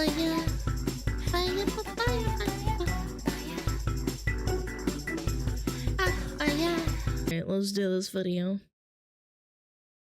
Alright, let's do this video.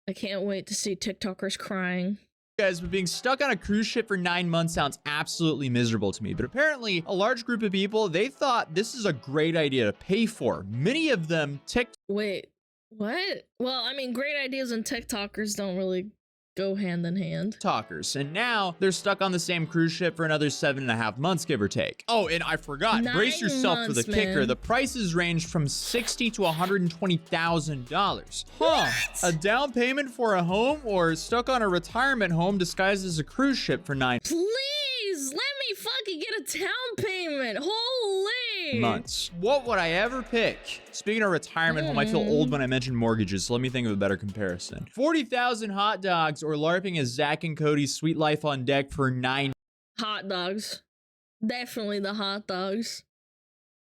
I can't wait to see TikTokers crying. Guys, but being stuck on a cruise ship for 9 months sounds absolutely miserable to me, but apparently a large group of people, they thought this is a great idea to pay for. Many of them Wait, what? Well, I mean, great ideas and TikTokers don't really go hand in hand. TikTokers, and now they're stuck on the same cruise ship for another 7.5 months, give or take. Oh, and I forgot, brace yourself for the kicker. The prices range from $60,000 to $120,000. Huh? A down payment for a home, or stuck on a retirement home disguised as a cruise ship for 9 Please, let me fucking get a down payment. Holy months. What would I ever pick? Speaking of retirement home, I feel old when I mention mortgages, so let me think of a better comparison. 40,000 hot dogs or LARPing as Zach and Cody's Sweet Life on Deck for 9 hot dogs. Definitely the hot dogs.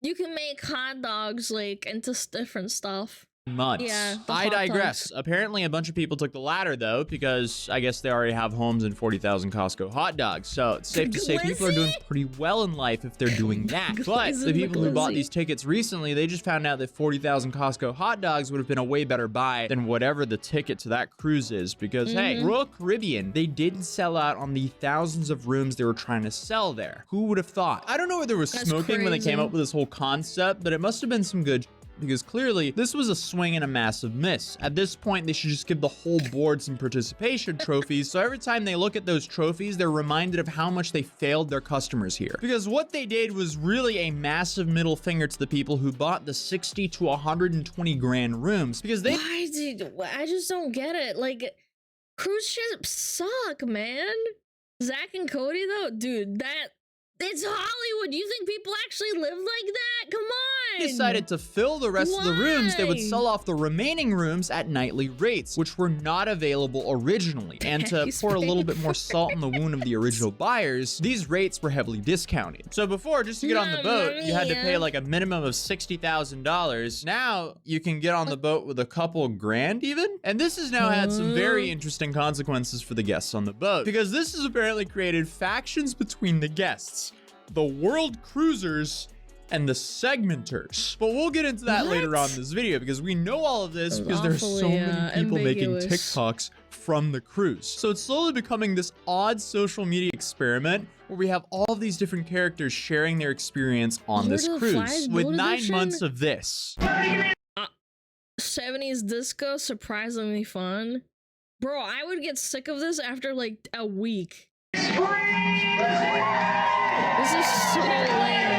You can make hot dogs like into different stuff. months. Yeah, I digress. Apparently a bunch of people took the latter though, because I guess they already have homes and 40,000 Costco hot dogs. So it's safe to say people are doing pretty well in life if they're doing that. But the people who bought these tickets recently, they just found out that 40,000 Costco hot dogs would have been a way better buy than whatever the ticket to that cruise is. Because hey, Royal Caribbean, they didn't sell out on the thousands of rooms they were trying to sell there. Who would have thought? I don't know whether there was smoking when they came up with this whole concept, but it must have been some good, because clearly this was a swing and a massive miss. At this point, they should just give the whole board some participation trophies, so every time they look at those trophies, they're reminded of how much they failed their customers here. Because what they did was really a massive middle finger to the people who bought the 60 to 120 grand rooms, because they— I just don't get it. Like, cruise ships suck, man. Zach and Cody though, dude, it's Hollywood. You think people actually live like that? Come on. Decided to fill the rest of the rooms. They would sell off the remaining rooms at nightly rates, which were not available originally. And to pour a little bit more salt in the wound of the original buyers, these rates were heavily discounted. So before, just to get on the boat, you had to pay like a minimum of $60,000. Now you can get on the boat with a couple grand even. And this has now had some very interesting consequences for the guests on the boat, because this has apparently created factions between the guests, the world cruisers, and the segmenters. But we'll get into that later on in this video, because we know all of this because there's so many people making TikToks from the cruise. So it's slowly becoming this odd social media experiment where we have all of these different characters sharing their experience on this cruise with 9 months of this. 70s disco, surprisingly fun. Bro, I would get sick of this after like a week. This is so lame.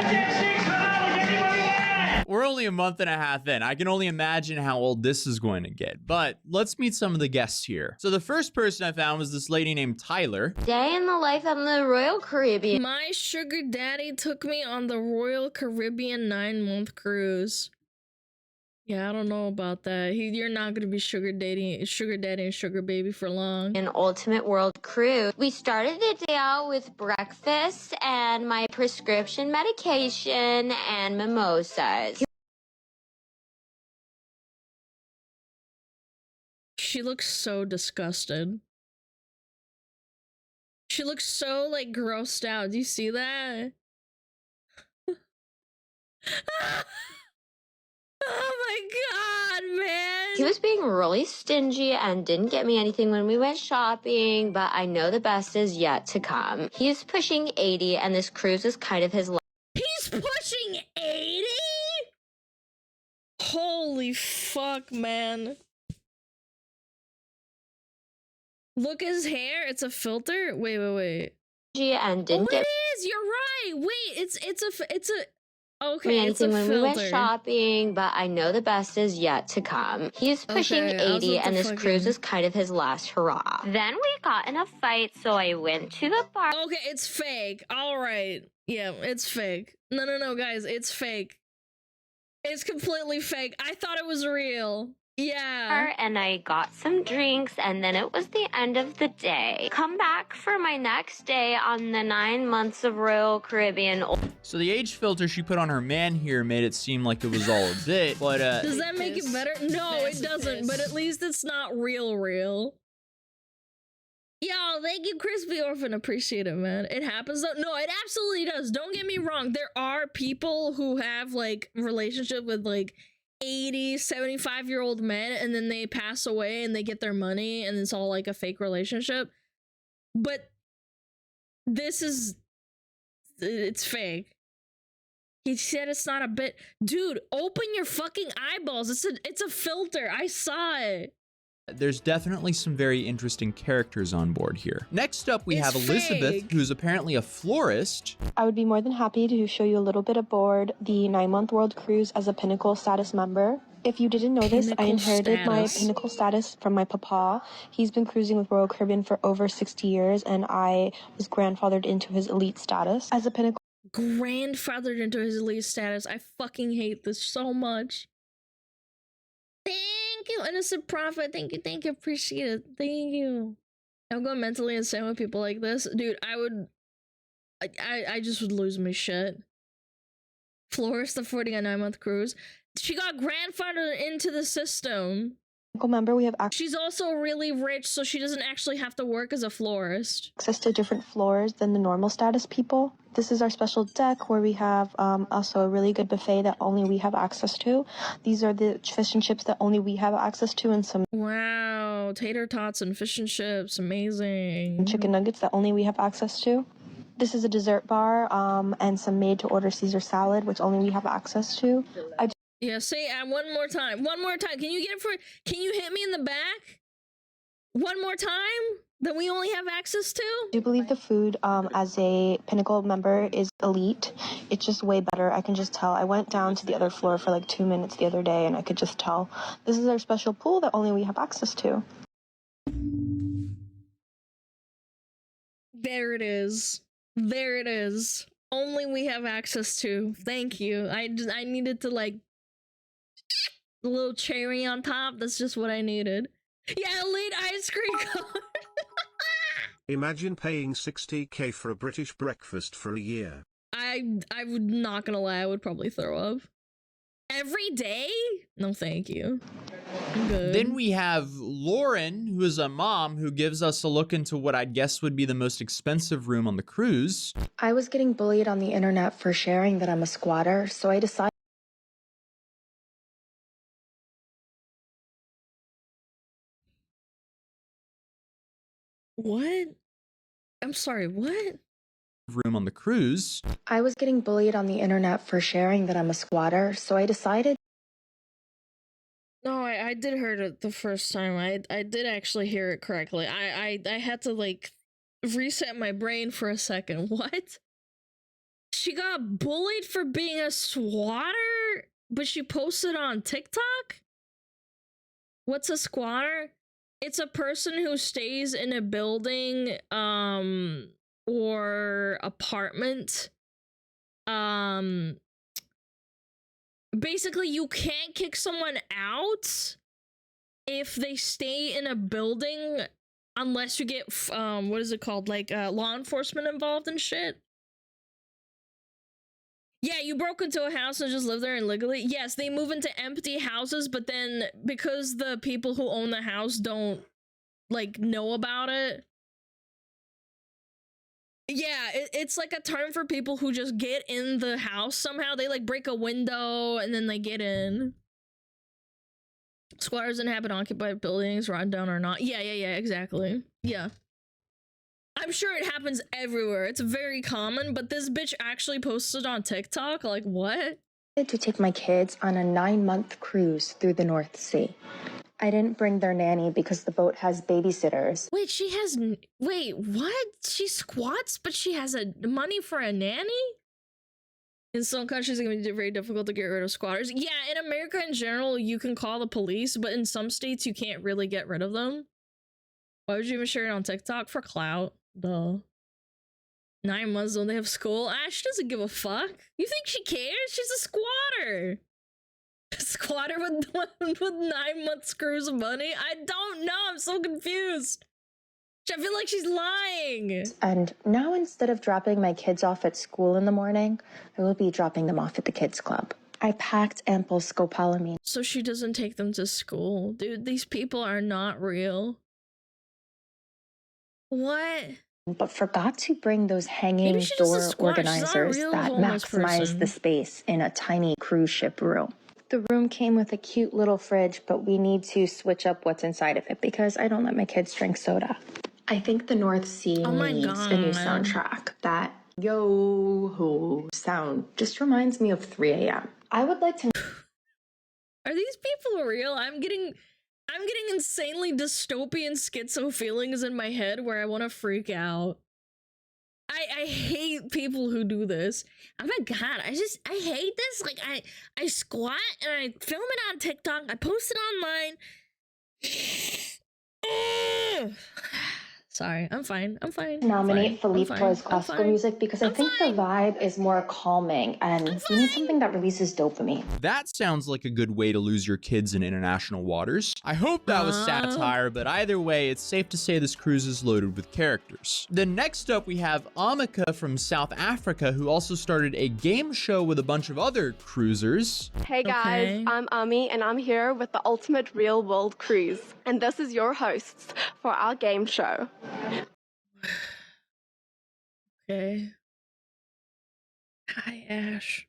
We're only a month and a half in. I can only imagine how old this is going to get. But let's meet some of the guests here. So the first person I found was this lady named Tyler. Day in the life on the Royal Caribbean. My sugar daddy took me on the Royal Caribbean 9-month cruise. Yeah, I don't know about that. You're not gonna be sugar daddy and sugar baby for long. An ultimate world cruise. We started the day out with breakfast and my prescription medication and mimosas. She looks so disgusted. She looks so like grossed out. Do you see that? Oh my god, man! He was being really stingy and didn't get me anything when we went shopping, but I know the best is yet to come. He's pushing 80 and this cruise is kind of his life. He's pushing 80? Holy fuck, man. Look at his hair, it's a filter? Wait. And didn't get it is, you're right! Wait, it's a okay, anything when we went shopping, but I know the best is yet to come. He's pushing 80 and this cruise is kind of his last hurrah. Then we got in a fight, so I went to the bar. Okay, it's fake. Alright. Yeah, it's fake. No, guys, it's fake. It's completely fake. I thought it was real. Yeah. And I got some drinks, and then it was the end of the day. Come back for my next day on the 9 months of Royal Caribbean. So the age filter she put on her man here made it seem like it was all a bit, but does that make it better? No, it doesn't, but at least it's not real. Yo, thank you, Crispy Orphan. Appreciate it, man. It happens though. No, it absolutely does. Don't get me wrong. There are people who have like relationship with like 80, 75-year-old men and then they pass away and they get their money and it's all like a fake relationship. But this is, it's fake. He said it's not a bit. Dude, open your fucking eyeballs. It's a filter. I saw it. There's definitely some very interesting characters on board here. Next up, we have Elizabeth, fake. who's apparently a florist. I would be more than happy to show you a little bit aboard the 9-month world cruise as a Pinnacle status member. If you didn't know this, I inherited my Pinnacle status from my papa. He's been cruising with Royal Caribbean for over 60 years, and I was grandfathered into his elite status as a Pinnacle. Grandfathered into his elite status. I fucking hate this so much. Thank you, innocent prophet. Thank you, appreciate it. Thank you. I'm going mentally insane with people like this. Dude, I just would lose my shit. Florist affording a 9-month cruise. She got grandfathered into the system. Member, we have She's also really rich, so she doesn't actually have to work as a florist. access to different floors than the normal status people. This is our special deck where we have also a really good buffet that only we have access to. These are the fish and chips that only we have access to, and some tater tots and fish and chips, amazing. Chicken nuggets that only we have access to. This is a dessert bar and some made-to-order Caesar salad, which only we have access to. Yeah, say one more time. One more time. Can you get it for? Can you hit me in the back? One more time that we only have access to? I do believe the food as a Pinnacle member is elite. It's just way better. I can just tell. I went down to the other floor for like 2 minutes the other day and I could just tell. This is our special pool that only we have access to. There it is. There it is. Only we have access to. Thank you. I needed to like a little cherry on top. That's just what I needed. Yeah, late ice cream cone. Imagine paying 60k for a British breakfast for a year. I would not gonna lie, I would probably throw up. Every day? No, thank you. I'm good. Then we have Lauren, who is a mom who gives us a look into what I guess would be the most expensive room on the cruise. I was getting bullied on the internet for sharing that I'm a squatter, so I decided. What? I'm sorry, what? Room on the cruise. I was getting bullied on the internet for sharing that I'm a squatter, so I decided. No, I did hear it the first time. I did actually hear it correctly. I had to like reset my brain for a second. What? She got bullied for being a squatter, but she posted on TikTok? What's a squatter? It's a person who stays in a building or apartment. Basically you can't kick someone out if they stay in a building unless you get what is it called, like law enforcement involved and shit. Yeah, you broke into a house and just live there illegally. Yes, they move into empty houses, but then because the people who own the house don't like know about it. Yeah, it's like a term for people who just get in the house somehow. They like break a window and then they get in. Squatters inhabit occupied buildings, run down or not. Yeah, exactly. Yeah. I'm sure it happens everywhere. It's very common, but this bitch actually posted on TikTok. Like, what? To take my kids on a 9-month cruise through the North Sea. I didn't bring their nanny because the boat has babysitters. Wait, she has... Wait, what? She squats, but she has money for a nanny? In some countries, it's going to be very difficult to get rid of squatters. Yeah, in America in general, you can call the police, but in some states, you can't really get rid of them. Why would you even share it on TikTok? For clout. Duh. 9 months, don't they have school? She doesn't give a fuck. You think she cares? She's a squatter. A squatter with 9 months cruise money? I don't know. I'm so confused. I feel like she's lying. And now instead of dropping my kids off at school in the morning, I will be dropping them off at the kids club. I packed ample scopolamine. So she doesn't take them to school. Dude, these people are not real. What? But forgot to bring those hanging Maybe she just a door squash. She's not a organizers real that homeless maximize person. the space in a tiny cruise ship room. The room came with a cute little fridge, but we need to switch up what's inside of it because I don't let my kids drink soda. I think the North Sea needs a new soundtrack. That yo-ho sound just reminds me of 3 a.m. I would like to... Are these people real? I'm getting insanely dystopian schizo feelings in my head where I want to freak out. I hate people who do this. Oh my god, I hate this. Like I squat and I film it on TikTok. I post it online. Sorry, I'm fine. Nominate Philippe for his classical music because I think the vibe is more calming and we need something that releases dopamine. That sounds like a good way to lose your kids in international waters. I hope that was satire, but either way, it's safe to say this cruise is loaded with characters. Then next up, we have Amika from South Africa, who also started a game show with a bunch of other cruisers. Hey guys, I'm Ami and I'm here with the ultimate real world cruise. And this is your hosts for our game show. Okay. Hi, Ash.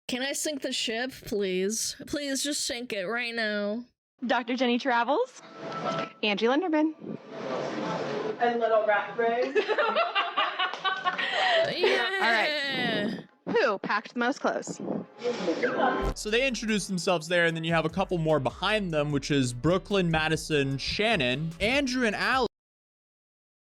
Can I sink the ship, please? Please, just sink it right now. Dr. Jenny Travels, Angie Linderman, and Little Rat Brain. Yeah. All right. Who packed the most clothes? So they introduce themselves there, and then you have a couple more behind them, which is Brooklyn, Madison, Shannon, Andrew, and Allie.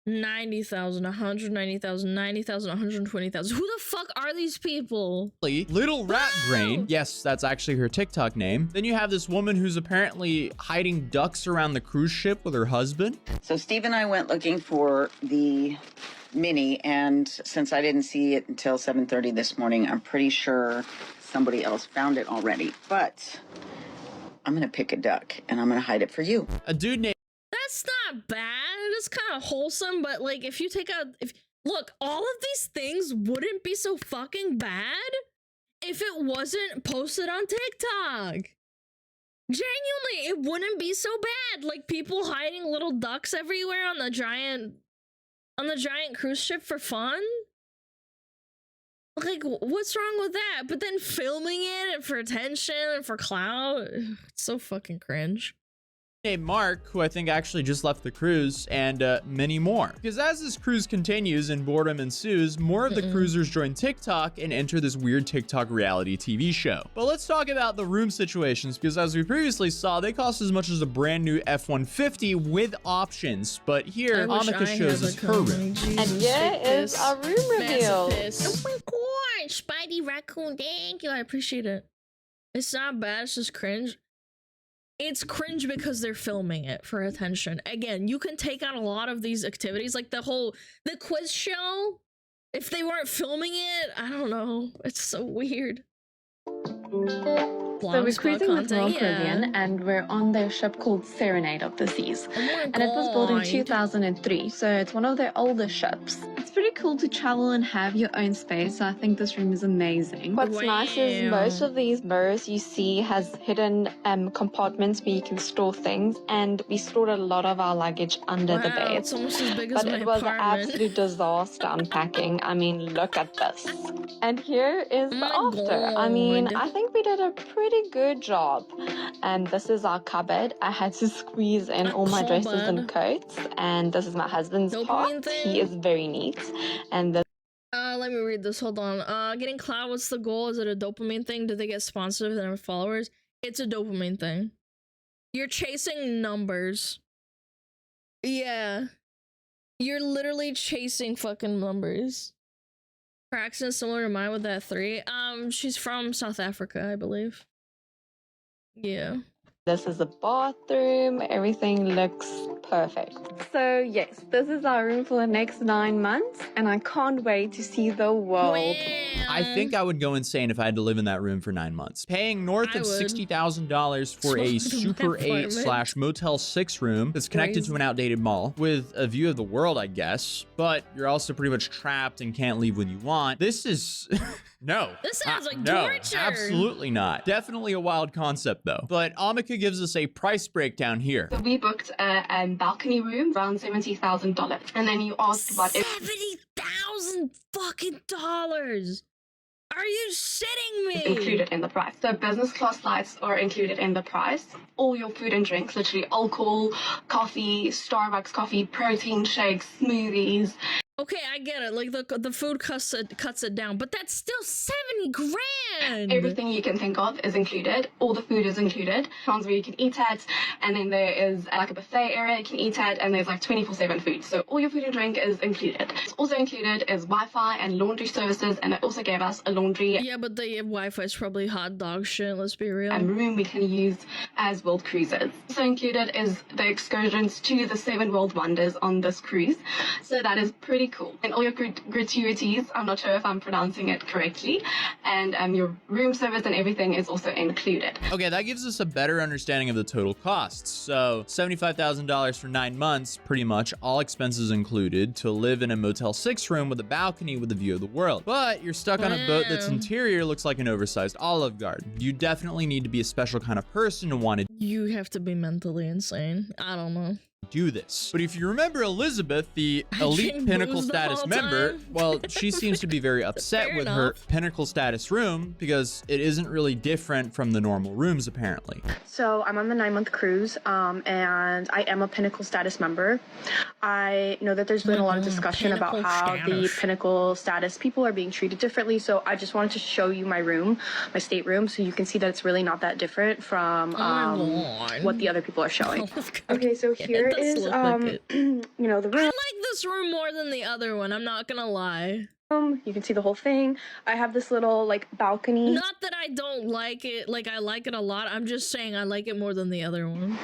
90,000, 190,000, 90,000, 120,000. Who the fuck are these people? Little Rat Brain. Yes, that's actually her TikTok name. Then you have this woman who's apparently hiding ducks around the cruise ship with her husband. So Steve and I went looking for the Mini, and since I didn't see it until 7:30 this morning, I'm pretty sure somebody else found it already. But I'm gonna pick a duck and I'm gonna hide it for you. A dude named... That's not bad. It's kind of wholesome, but like if you take out... Look, all of these things wouldn't be so fucking bad if it wasn't posted on TikTok. Genuinely, it wouldn't be so bad. Like people hiding little ducks everywhere on the giant cruise ship for fun? Like, what's wrong with that? But then filming it and for attention and for clout, it's so fucking cringe. Named Mark, who I think actually just left the cruise, and many more. Because as this cruise continues and boredom ensues, more of the cruisers join TikTok and enter this weird TikTok reality TV show. But let's talk about the room situations, because as we previously saw, they cost as much as a brand new F-150 with options. But here, Amika shows us her room. And here is our room reveal. Oh my god, Spidey Raccoon, thank you, I appreciate it. It's not bad, it's just cringe. It's cringe because they're filming it for attention. Again, you can take out a lot of these activities, like the quiz show. If they weren't filming it, I don't know. It's so weird. So we're cruising with Royal Caribbean, and we're on their ship called Serenade of the Seas. And it was built in 2003, so it's one of their older ships. It's pretty cool to travel and have your own space, so I think this room is amazing. What's nice is most of these mirrors you see has hidden compartments where you can store things, and we stored a lot of our luggage under the bed. It's almost as big as my But it was an apartment. absolute disaster unpacking. I mean, look at this. And here is the after. I mean, I think we did a pretty good job. And this is our cupboard. I had to squeeze in all my dresses and coats. And this is my husband's part. He is very neat. And this let me read this. Hold on. Getting clout, what's the goal? Is it a dopamine thing? Do they get sponsored with their followers? It's a dopamine thing. You're chasing numbers. Yeah. You're literally chasing fucking numbers. Her accent is similar to mine with that 3. She's from South Africa, I believe. Yeah. This is the bathroom. Everything looks perfect. So yes, this is our room for the next 9 months, and I can't wait to see the world. I think I would go insane if I had to live in that room for 9 months. Paying north of $60,000 for a Super 8 / Motel 6 room that's connected to an outdated mall with a view of the world, I guess, but you're also pretty much trapped and can't leave when you want. This is... No. This sounds like no, torture. Absolutely not. Definitely a wild concept, though. But Amika gives us a price breakdown here. So we booked a balcony room around $70,000, and then you asked what $70,000 fucking dollars. Are you shitting me? is included in the price. So business class flights are included in the price. All your food and drinks, literally alcohol, coffee, Starbucks coffee, protein shakes, smoothies. Okay, I get it. Like the food cuts it down, but that's still 70 grand. Everything you can think of is included. All the food is included. Ones where you can eat at, and then there is like a buffet area you can eat at, and there's like 24/7 food. So all your food and drink is included. It's also included is Wi-Fi and laundry services, and it also gave us a laundry. Yeah, but the Wi-Fi is probably hot dog shit. Let's be real. And room we can use as world cruises. Also included is the excursions to the 7 world wonders on this cruise. So that is pretty cool. And all your gratuities, I'm not sure if I'm pronouncing it correctly, and your room service and everything is also included. Okay, that gives us a better understanding of the total costs. So $75,000 for 9 months, pretty much all expenses included, to live in a Motel 6 room with a balcony with a view of the world. But you're stuck on a boat that's interior looks like an oversized Olive Garden. You definitely need to be a special kind of person to want to You have to be mentally insane. I don't know. Do this. But if you remember Elizabeth, the elite pinnacle status member, well, she seems to be very upset with her pinnacle status room because it isn't really different from the normal rooms, apparently. So I'm on the 9-month cruise, and I am a pinnacle status member. I know that there's been a lot of discussion about how the pinnacle status people are being treated differently, so I just wanted to show you my room, my stateroom, so you can see that it's really not that different from what the other people are showing. Okay, so here is you know, the room. I like this room more than the other one, I'm not gonna lie. You can see the whole thing. I have this little like balcony. Not that I don't like it, like I like it a lot. I'm just saying I like it more than the other one.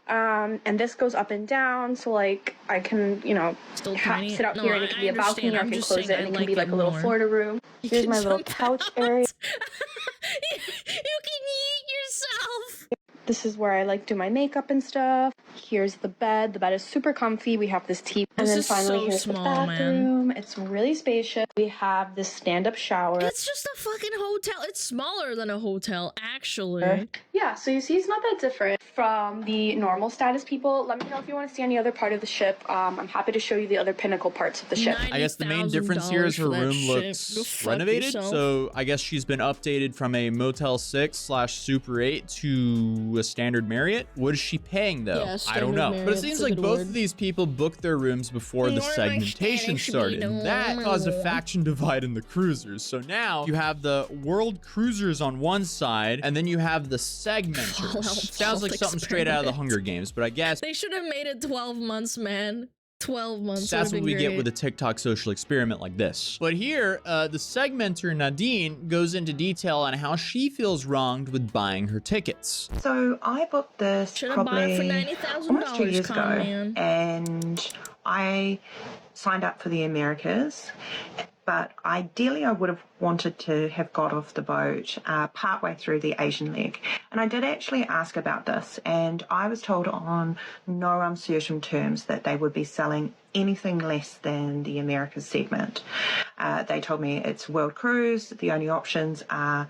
And this goes up and down, so like I can, you know, sit out here and it can be a balcony, or I can close it and it can be like a little Florida room. Here's my little couch area. You can eat yourself. This is where I like do my makeup and stuff. Here's the bed. The bed is super comfy. We have this TV. And then finally here's the bathroom. It's really spacious. We have this stand-up shower. It's just a fucking hotel. It's smaller than a hotel, actually. Yeah, so you see it's not that different from the normal status people. Let me know if you want to see any other part of the ship. I'm happy to show you the other pinnacle parts of the ship. I guess the main difference here is her room looks renovated. So I guess she's been updated from a Motel 6/Super 8 to a standard Marriott. What is she paying though? Yeah, I don't know. Marriott, but it seems like both of these people booked their rooms before the segmentation started. And that caused a faction divide in the cruisers. So now you have the world cruisers on one side, and then you have the segmenters. Sounds like something straight out of the Hunger Games, but I guess they should have made it 12 months, man. 12 months. That's what we get with a TikTok social experiment like this. But here, the segmenter Nadine goes into detail on how she feels wronged with buying her tickets. So I booked this probably almost 2 years ago, and I signed up for the Americas. But ideally, I would have wanted to have got off the boat partway through the Asian leg. And I did actually ask about this, and I was told on no uncertain terms that they would be selling anything less than the Americas segment. They told me it's world cruise. The only options are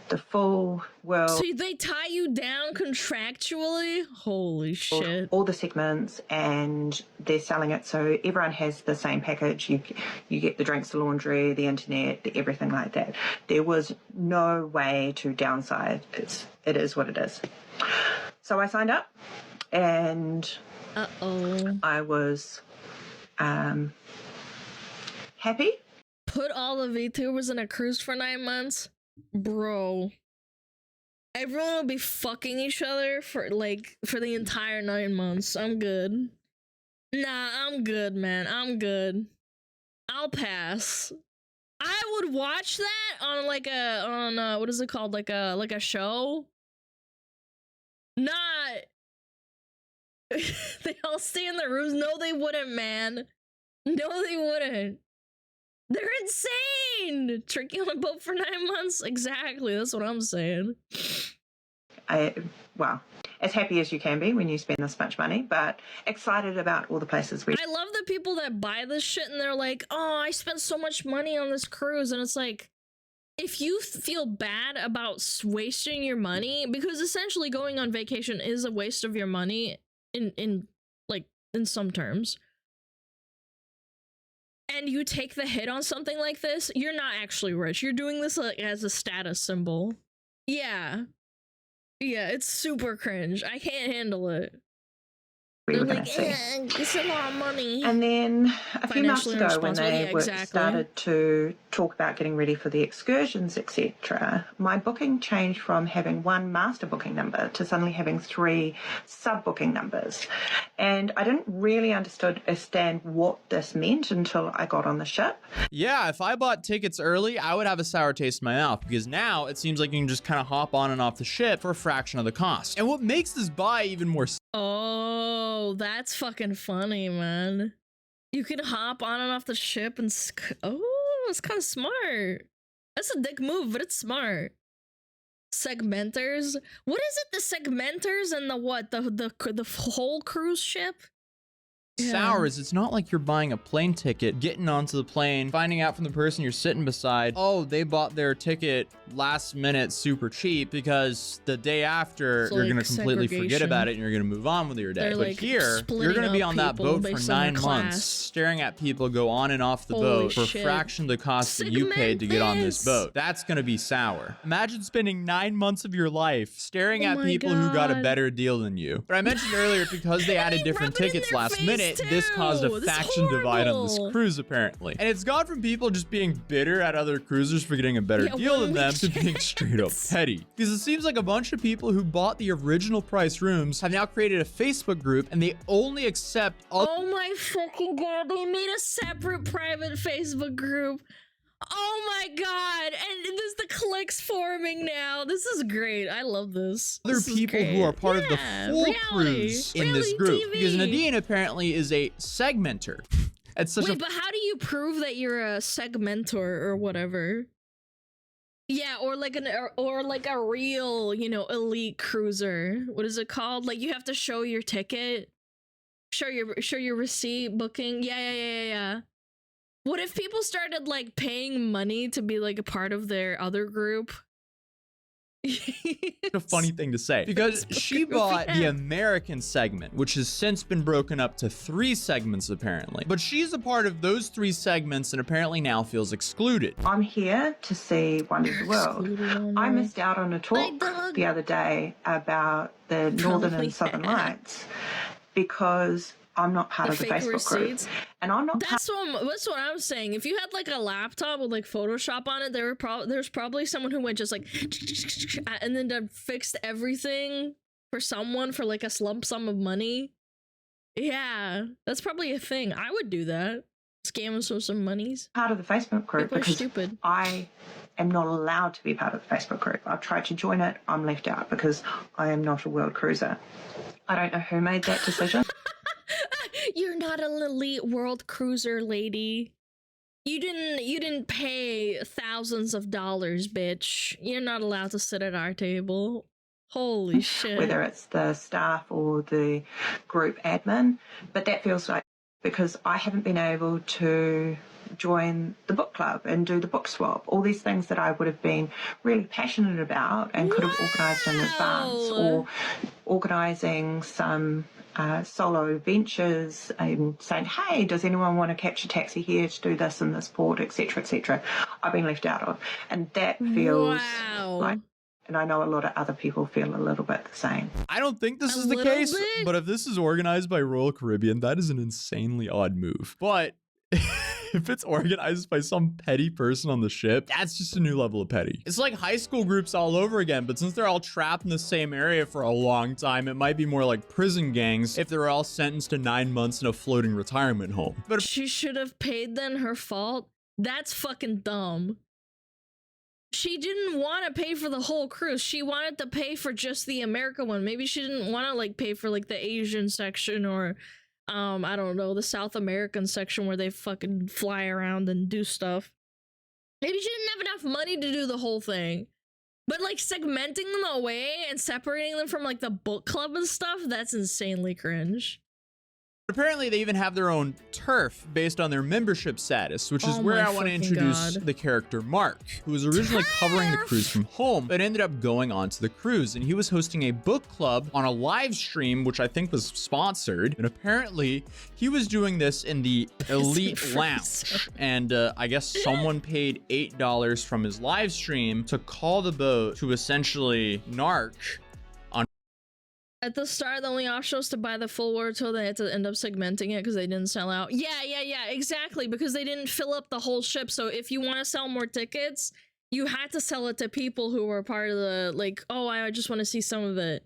the full world. So they tie you down contractually? Holy shit. All the segments, and they're selling it so everyone has the same package. You get the drinks, the laundry, the internet, everything like that. There was no way to downside. It is what it is. So I signed up, and I was happy. Put all the VTubers in a cruise for 9 months? Bro. Everyone will be fucking each other for the entire 9 months. I'm good. Nah, I'm good, man. I'm good. I'll pass. I would watch that on what is it called? Like a show? Not they all stay in their rooms. No, they wouldn't, man. No, they wouldn't. They're insane. Tricky on a boat for 9 months. Exactly. That's what I'm saying. Well, as happy as you can be when you spend this much money, but excited about all the places I love the people that buy this shit and they're like, oh, I spent so much money on this cruise. And it's like, if you feel bad about wasting your money, because essentially going on vacation is a waste of your money in some terms, and you take the hit on something like this, you're not actually rich. You're doing this like as a status symbol. Yeah, it's super cringe. I can't handle it. We were going to see. It's a lot of money. And then a few months ago, when they exactly. started to talk about getting ready for the excursions, etc., my booking changed from having one master booking number to suddenly having 3 sub-booking numbers. And I didn't really understand what this meant until I got on the ship. Yeah, if I bought tickets early, I would have a sour taste in my mouth, because now it seems like you can just kind of hop on and off the ship for a fraction of the cost. And what makes this buy even more... Oh, that's fucking funny, man. You can hop on and off the ship and... Oh, it's kind of smart. That's a dick move, but it's smart. Segmenters? What is it? The segmenters and the what? The whole cruise ship? Sour is it's not like you're buying a plane ticket, getting onto the plane, finding out from the person you're sitting beside, oh, they bought their ticket last minute super cheap because the day after you're going to completely forget about it and you're going to move on with your day. But like here, you're going to be on that boat for 9 months, staring at people go on and off the boat for a fraction of the cost that you paid to get on this boat. That's going to be sour. Imagine spending 9 months of your life staring at people who got a better deal than you. But I mentioned earlier, because they added different tickets last minute, this caused a faction divide on this cruise, apparently. And it's gone from people just being bitter at other cruisers for getting a better deal than them to being straight up petty. Because it seems like a bunch of people who bought the original price rooms have now created a Facebook group, and they only accept... Oh my fucking god, they made a separate private Facebook group. Oh my god, and there's the cliques forming now. This is great. I love this. Other people who are part of the full cruise in this group. TV. Because Nadine apparently is a segmenter. It's such Wait, but how do you prove that you're a segmentor or whatever? Yeah, or like a real, you know, elite cruiser. What is it called? Like you have to show your ticket, show your receipt, booking. Yeah. What if people started like paying money to be like a part of their other group? A funny thing to say, because she bought the American segment, which has since been broken up to 3 segments apparently. But she's a part of those 3 segments and apparently now feels excluded. I'm here to see Wonder of the World. I missed out on a talk the other day about the Northern and Southern Lights because I'm not part of the Facebook group. And I'm not. That's what I'm saying. If you had like a laptop with like Photoshop on it, there's probably someone who went just like and then fixed everything for someone for like a lump sum of money. Yeah, that's probably a thing. I would do that. Scam them for some monies. Part of the Facebook group People because are stupid. I am not allowed to be part of the Facebook group. I've tried to join it. I'm left out because I am not a world cruiser. I don't know who made that decision. You're not an elite world cruiser, lady. You didn't pay thousands of dollars, bitch. You're not allowed to sit at our table. Holy shit. Whether it's the staff or the group admin, but that feels like because I haven't been able to join the book club and do the book swap, all these things that I would have been really passionate about and could have organised in advance, or organising some solo ventures and saying, hey, does anyone want to catch a taxi here to do this in this port, etc., etc. I've been left out of. And that feels like, and I know a lot of other people feel a little bit the same. I don't think this is the case, but if this is organized by Royal Caribbean, that is an insanely odd move. But if it's organized by some petty person on the ship, that's just a new level of petty. It's like high school groups all over again, but since they're all trapped in the same area for a long time, it might be more like prison gangs if they're all sentenced to 9 months in a floating retirement home. But she should have paid then, her fault? That's fucking dumb. She didn't want to pay for the whole cruise. She wanted to pay for just the America one. Maybe she didn't want to like pay for like the Asian section or I don't know, the South American section where they fucking fly around and do stuff. Maybe she didn't have enough money to do the whole thing. But like segmenting them away and separating them from like the book club and stuff, that's insanely cringe. Apparently, they even have their own turf based on their membership status, which is where I want to introduce the character Mark, who was originally covering the cruise from home, but ended up going onto the cruise. And he was hosting a book club on a live stream, which I think was sponsored. And apparently, he was doing this in the Elite Lounge. And I guess someone paid $8 from his live stream to call the boat to essentially narc. At the start, the only option was to buy the full word tour. They had to end up segmenting it because they didn't sell out. Yeah, exactly. Because they didn't fill up the whole ship. So if you want to sell more tickets, you had to sell it to people who were part of the, like, oh, I just want to see some of it.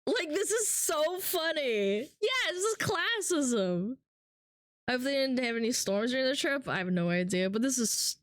Like, this is so funny. Yeah, this is classism. I hope they didn't have any storms during the trip. I have no idea. But this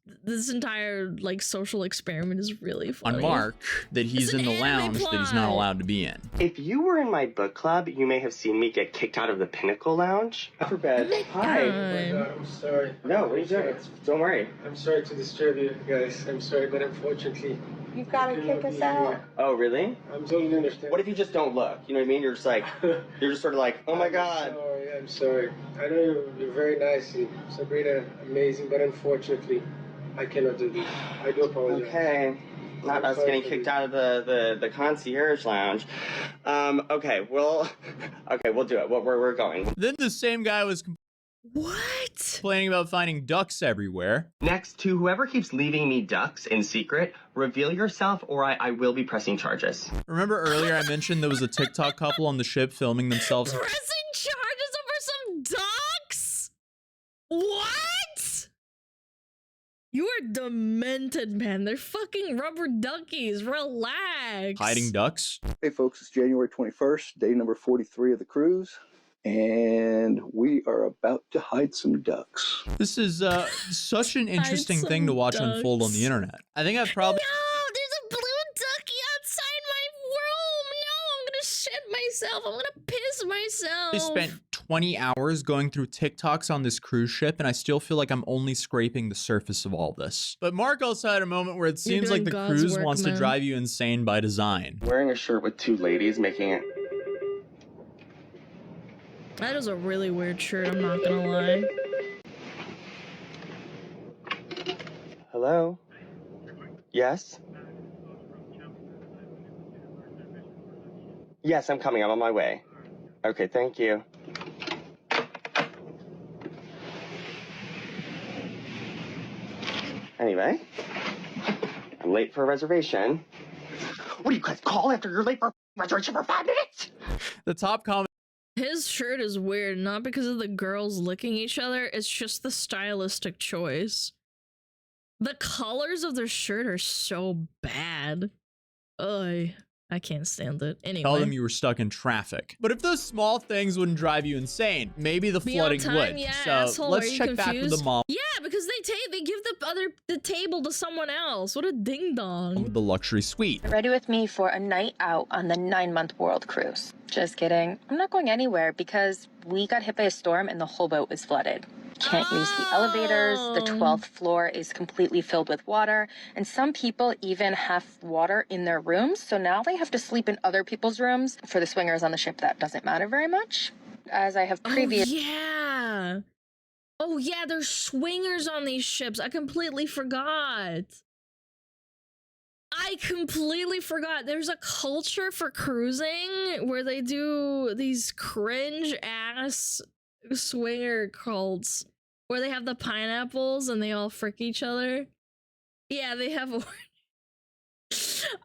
entire, like, social experiment is really funny. On Mark, that he's in the lounge that he's not allowed to be in. If you were in my book club, you may have seen me get kicked out of the Pinnacle Lounge. For bed. Hi. Oh my God, I'm sorry. No, what are you doing? Don't worry. I'm sorry to disturb you guys. I'm sorry, but unfortunately... You've got to kick us out. Oh, really? I'm totally understand. What if you just don't look? You know what I mean? You're just like, you're just sort of like, oh my God. I'm sorry. I know you're very nice and Sabrina, amazing, but unfortunately, I cannot do this. I do apologize. Okay. Not us getting kicked out of the concierge lounge. Okay, we'll do it. We're going. Then the same guy was complaining about finding ducks everywhere. Next, to whoever keeps leaving me ducks in secret, reveal yourself or I will be pressing charges. Remember earlier I mentioned there was a TikTok couple on the ship filming themselves pressing charges over some ducks? What? You are demented, man. They're fucking rubber duckies. Relax. hiding ducks. Hey folks, it's January 21st, day number 43 of the cruise. And we are about to hide some ducks. This is such an interesting thing to watch unfold on the internet. I think I've probably... No, there's a blue ducky outside my room. No, I'm gonna shit myself. I'm gonna piss myself. I spent 20 hours going through TikToks on this cruise ship, and I still feel like I'm only scraping the surface of all this. But Mark also had a moment where it seems like the cruise wants to drive you insane by design. Wearing a shirt with two ladies making it... That is a really weird shirt, I'm not gonna lie. Hello? Yes? Yes, I'm coming. I'm on my way. Okay, thank you. Anyway, I'm late for a reservation. What do you guys call after you're late for a reservation for 5 minutes? The top comment. His shirt is weird, not because of the girls licking each other, it's just the stylistic choice. The colors of their shirt are so bad. Ugh, I can't stand it. Anyway. Tell them you were stuck in traffic. But if those small things wouldn't drive you insane, maybe the flooding would. Yeah, so asshole, let's check back with the mom. Yeah, because they give the table to someone else. What a ding dong. With the luxury suite. Ready with me for a night out on the 9-month world cruise. Just kidding. I'm not going anywhere because we got hit by a storm and the whole boat was flooded. Can't use the elevators. The 12th floor is completely filled with water. And some people even have water in their rooms. So now they have to sleep in other people's rooms. For the swingers on the ship, that doesn't matter very much. As I have previously... Oh yeah, there's swingers on these ships. I completely forgot. There's a culture for cruising where they do these cringe ass swinger cults where they have the pineapples and they all frick each other. Yeah, they have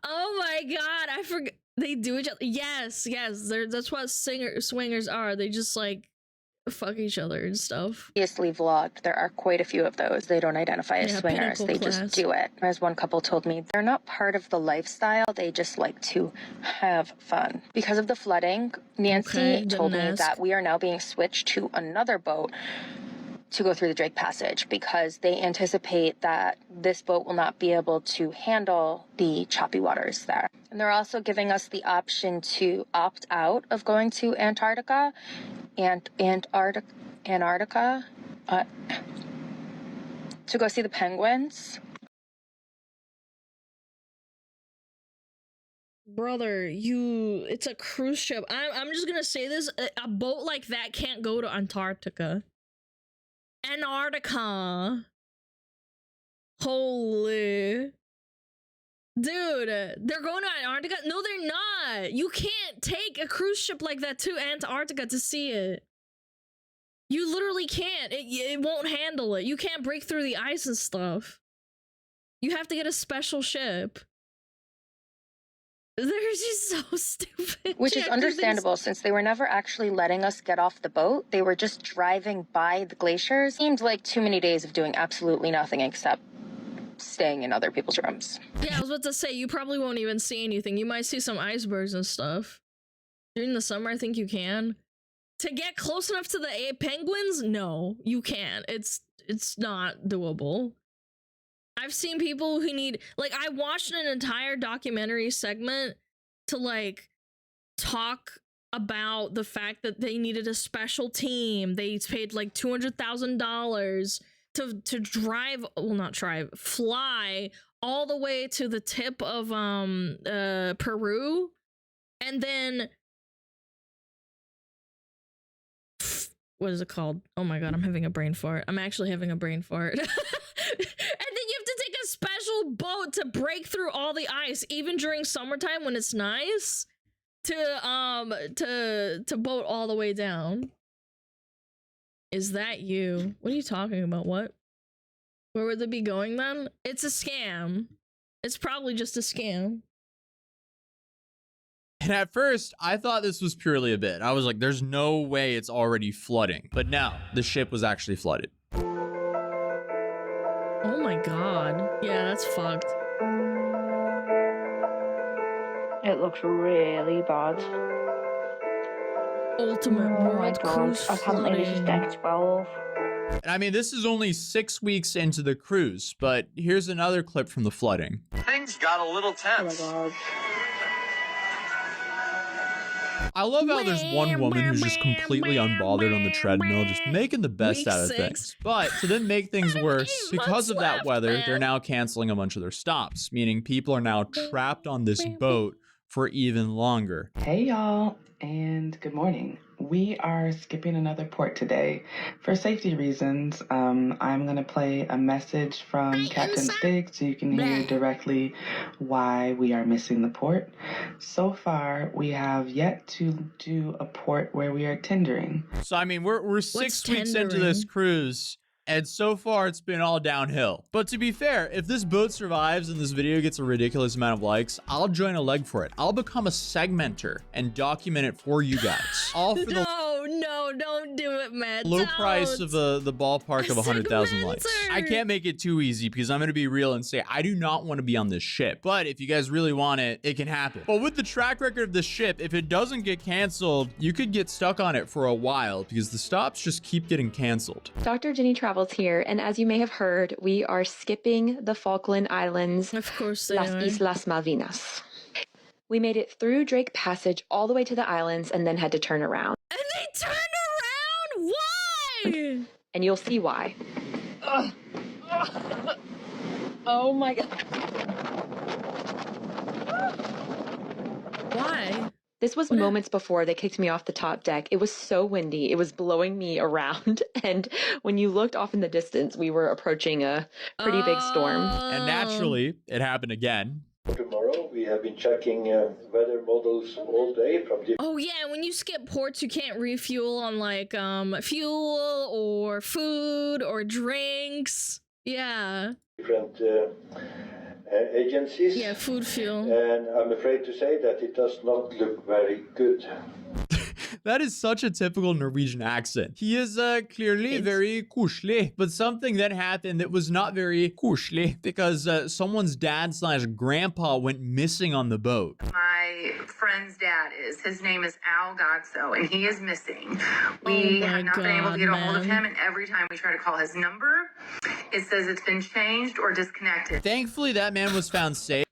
oh my god, I forgot. They do each other. Yes, that's what swingers are. They just like fuck each other and stuff. Previously vlogged, there are quite a few of those. They don't identify as swingers, they just do it. As one couple told me, they're not part of the lifestyle, they just like to have fun. Because of the flooding, Nancy told me that we are now being switched to another boat to go through the Drake Passage because they anticipate that this boat will not be able to handle the choppy waters there. And they're also giving us the option to opt out of going to Antarctica to go see the penguins. Brother, it's a cruise ship. I'm just gonna say this, a boat like that can't go to Antarctica. Antarctica. Holy. Dude, they're going to Antarctica? No, they're not. You can't take a cruise ship like that to Antarctica to see it. You literally can't. It won't handle it. You can't break through the ice and stuff. You have to get a special ship. They're just so stupid. Which is understandable since they were never actually letting us get off the boat. They were just driving by the glaciers. Seemed like too many days of doing absolutely nothing except staying in other people's rooms. Yeah, I was about to say, you probably won't even see anything. You might see some icebergs and stuff. During the summer, I think you can. To get close enough to the penguins? No, you can't. It's not doable. I've seen people who need, like, I watched an entire documentary segment to, like, talk about the fact that they needed a special team. They paid, like, $200,000 to drive, well, not drive, fly all the way to the tip of, Peru. And then, what is it called? Oh my god, I'm having a brain fart. I'm actually having a brain fart. And then you have to take a special boat to break through all the ice, even during summertime when it's nice, to boat all the way down. Is that you? What are you talking about? What? Where would they be going then? It's a scam. It's probably just a scam. And at first, I thought this was purely a bit. I was like, there's no way it's already flooding. But no, the ship was actually flooded. Oh my god. Yeah, that's fucked. It looks really bad. Ultimate world cruise Apparently this is deck 12. And I mean, this is only 6 weeks into the cruise, but here's another clip from the flooding. Things got a little tense. Oh my god. I love how there's one woman who's just completely unbothered on the treadmill, just making the best out of things. But to then make things worse, because of that weather, they're now canceling a bunch of their stops, meaning people are now trapped on this boat for even longer. Hey y'all, and good morning. We are skipping another port today. For safety reasons, I'm going to play a message from Captain Stig so you can hear directly why we are missing the port. So far, we have yet to do a port where we are tendering. So, I mean, we're 6 weeks into this cruise, and so far it's been all downhill. But to be fair, if this boat survives and this video gets a ridiculous amount of likes, I'll join a leg for it. I'll become a segmenter and document it for you guys. All for the No, don't do it, man. low price of the ballpark of 100,000 likes. I can't make it too easy because I'm going to be real and say I do not want to be on this ship. But if you guys really want it, it can happen. But with the track record of this ship, if it doesn't get canceled, you could get stuck on it for a while because the stops just keep getting canceled. Dr. Jenny Travels here, and as you may have heard, we are skipping the Falkland Islands. Of course they Las are. Islas Malvinas. We made it through Drake Passage all the way to the islands and then had to turn around. And they turned around? Why? And you'll see why. Oh my god. Why? This was moments before they kicked me off the top deck. It was so windy. It was blowing me around. And when you looked off in the distance, we were approaching a pretty big storm. And naturally, it happened again. Tomorrow, we have been checking weather models all day from the Oh yeah, when you skip ports, you can't refuel on like fuel or food or drinks. Yeah. different agencies. Yeah, food fuel. And I'm afraid to say that it does not look very good. That is such a typical Norwegian accent. He is clearly very koselig, but something then happened that was not very koselig because someone's dad/grandpa went missing on the boat. My friend's dad is. His name is Al Godso, and he is missing. We have not been able to get a hold of him, and every time we try to call his number, it says it's been changed or disconnected. Thankfully, that man was found safe.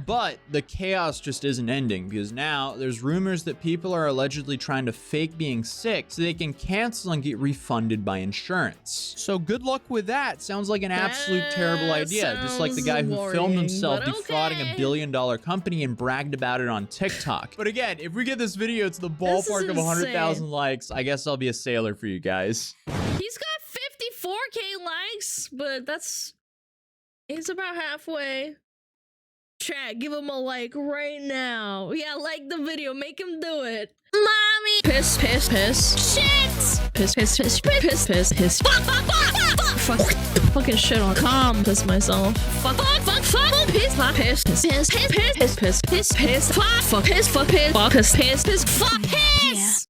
But the chaos just isn't ending, because now there's rumors that people are allegedly trying to fake being sick so they can cancel and get refunded by insurance. So good luck with that. Sounds like an absolute terrible idea. Just like the guy who filmed himself defrauding $1 billion company and bragged about it on TikTok. But again, if we get this video to the ballpark of 100,000 likes, I guess I'll be a sailor for you guys. He's got 54K likes, but he's about halfway. Chat, give him a like right now. Yeah, like the video. Make him do it. Mommy! Piss, piss, piss. Shit! Piss, piss, piss, piss, piss, piss. Fuck, fuck, fuck, fuck, fuck. Fucking shit on calm. Piss myself. Fuck, fuck, fuck, fuck. Piss, fuck, piss, piss, piss, piss, piss, piss, piss, piss, fuck, fuck, piss, fuck, piss, fuck, piss, piss, piss, fuck, piss.